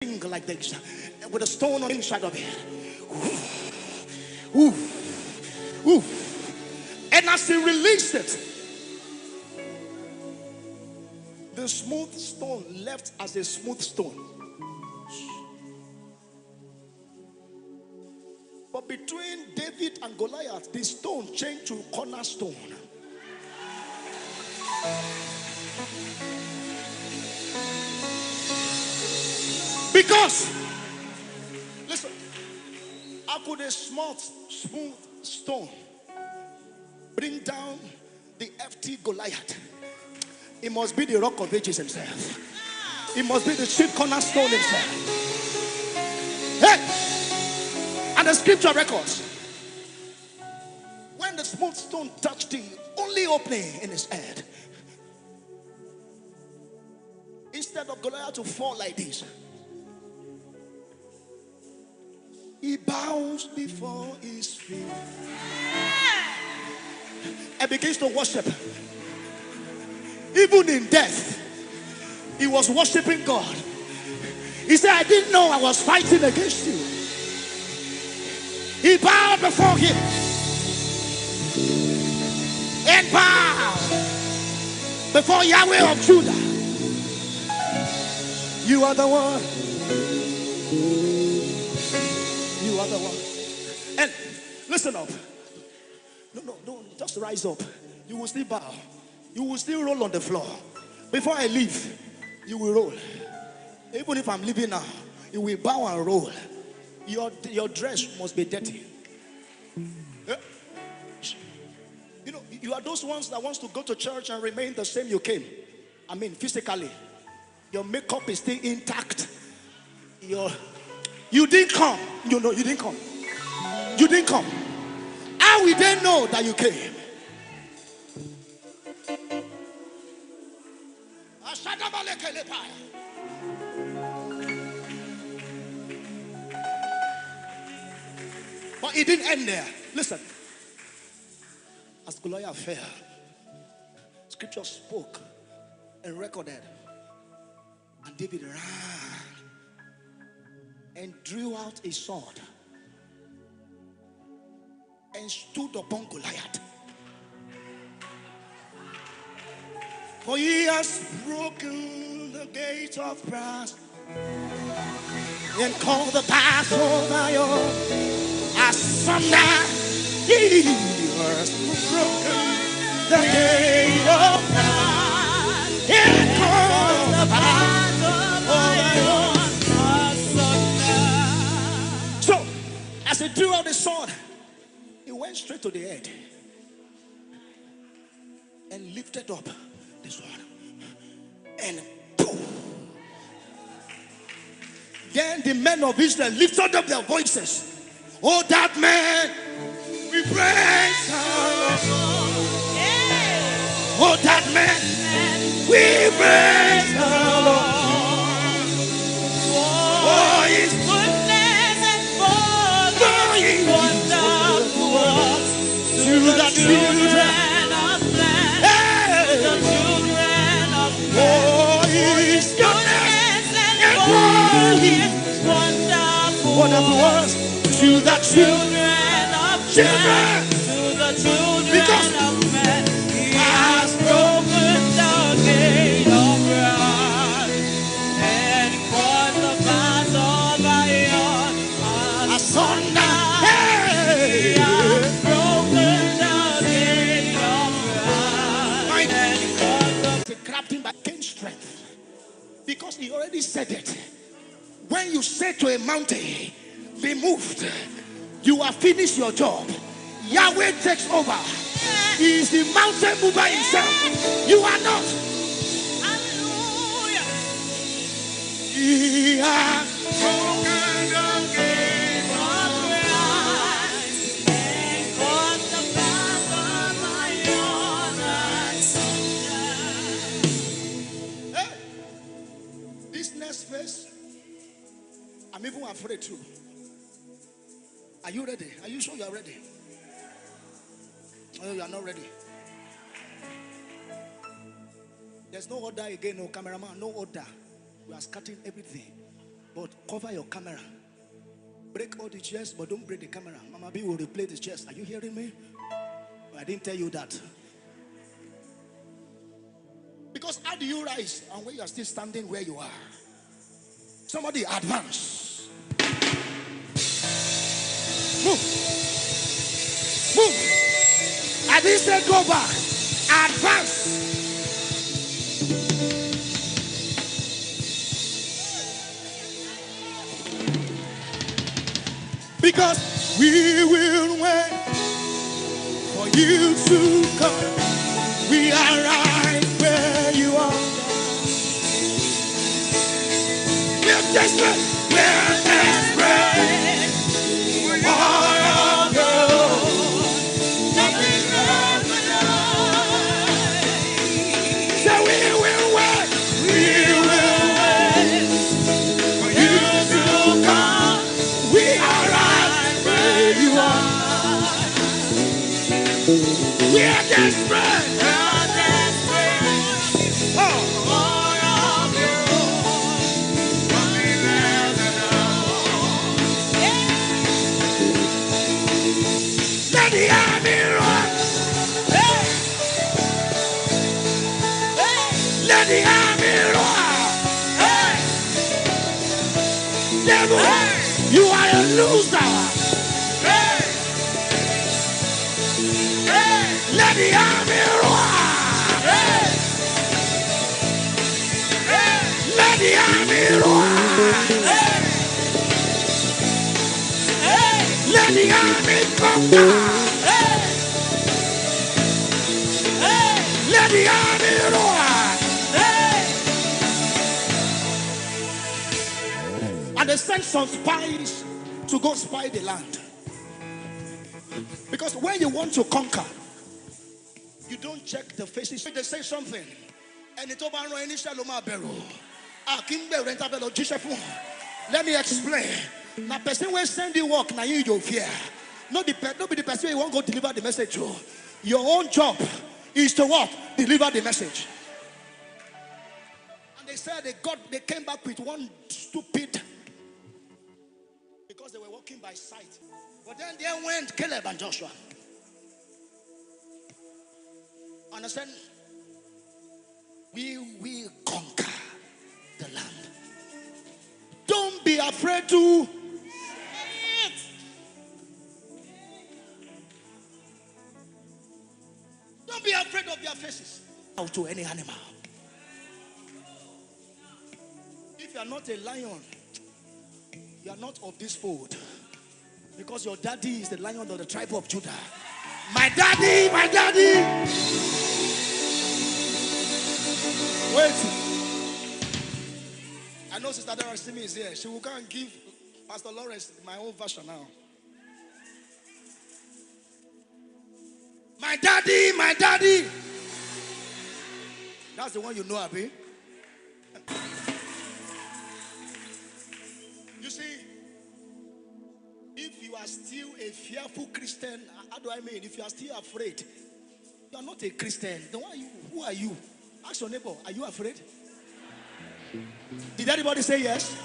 thing like this with a stone on the inside of it. Ooh, ooh. And as he released it, the smooth stone left as a smooth stone. But between David and Goliath, the stone changed to cornerstone. Because, listen, how could a small, smooth stone bring down the FT Goliath? It must be the Rock of Ages himself. It must be the chief cornerstone himself. Hey! And the scripture records, when the smooth stone touched the only opening in his head, instead of Goliath to fall like this, he bows before his feet and begins to worship. Even in death, he was worshiping God. He said, I didn't know I was fighting against you. He bowed before him and bowed before Yahweh of Judah. You are the one. You are the one. And listen up. No, just rise up. You will still bow. You will still roll on the floor. Before I leave, you will roll. Even if I'm leaving now, you will bow and roll. Your dress must be dirty. Yeah. You know, you are those ones that wants to go to church and remain the same you came. I mean, physically. Your makeup is still intact. You didn't come. You know, you didn't come. You didn't come. How will they know that you came? But it didn't end there. Listen. As Goliath fell, scripture spoke and recorded. And David ran and drew out a sword and stood upon Goliath. For he has broken the gate of brass and called the pass of iron asunder. He has broken the gate of brass and called the pass of iron asunder. So, as he drew out the sword, he went straight to the head and lifted up the sword. And boom. Then the men of Israel lifted up their voices. Oh, that man, we praise our Lord. Oh, that man, we praise our Lord. Oh, his goodness and for his wonderful works to the children of men. The children of men. Oh, his goodness and for his wonderful works to the children of men. To the children of men. He has broken the gate of brass and cut the bars of iron asunder. He has broken the gate of brass and cut the. They grabbed him by gain strength because he already said it. When you say to a mountain, be moved, you have finished your job. Yahweh takes over. He is the mountain mover himself. You are not. Hallelujah. He has broken the gate of brass and cut the bars of iron asunder. Hey, this next verse, I'm even afraid too. Are you ready? Are you sure you are ready? Oh, you are not ready. There's no order again, no cameraman, no order. We are scattering everything. But cover your camera. Break all the chairs, but don't break the camera. Mama B will replay the chairs. Are you hearing me? I didn't tell you that. Because how do you rise and when you are still standing where you are? Somebody advance. Move. Move. I didn't say go back. Advance. Because we will wait for you to come. We are right where you are. We're desperate. We're desperate. We're all of you. Nothing else but love. So we will wait. We will wait for you to come. We are right where you are. We are desperate. Let the army run. Hey. Hey. Let the army run. Hey. Devil, hey. You are a loser. Hey. Hey. Let the army run. Hey. Hey. Let the army run. Hey. Hey. Let the army come down. Let the army roar. Hey. And they sent some spies to go spy the land. Because when you want to conquer, you don't check the faces. They say something. And it's over initial barrel. Let me explain. Now, person will send you work, now you fear. Not be the person you won't go deliver the message to. Your own job is to what? Deliver the message. And they said they came back with one stupid, because they were walking by sight. But then there went Caleb and Joshua. Understand? We will conquer the land. Don't be afraid to. Don't be afraid of their faces. Out to any animal. If you are not a lion, you are not of this fold. Because your daddy is the lion of the tribe of Judah. My daddy, my daddy. Wait. I know Sister Dara Simi is here. She will come and give Pastor Lawrence my own version now. My daddy, my daddy. That's the one you know, Abi. You see, if you are still a fearful Christian, how do I mean? If you are still afraid, you are not a Christian. Then who are you? Ask your neighbor, are you afraid? Did anybody say yes?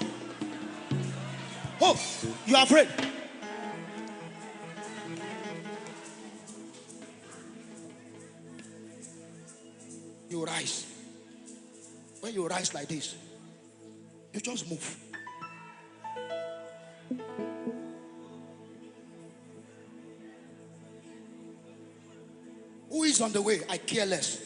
Oh, you are afraid. You rise. When you rise like this, you just move. Who is on the way? I care less.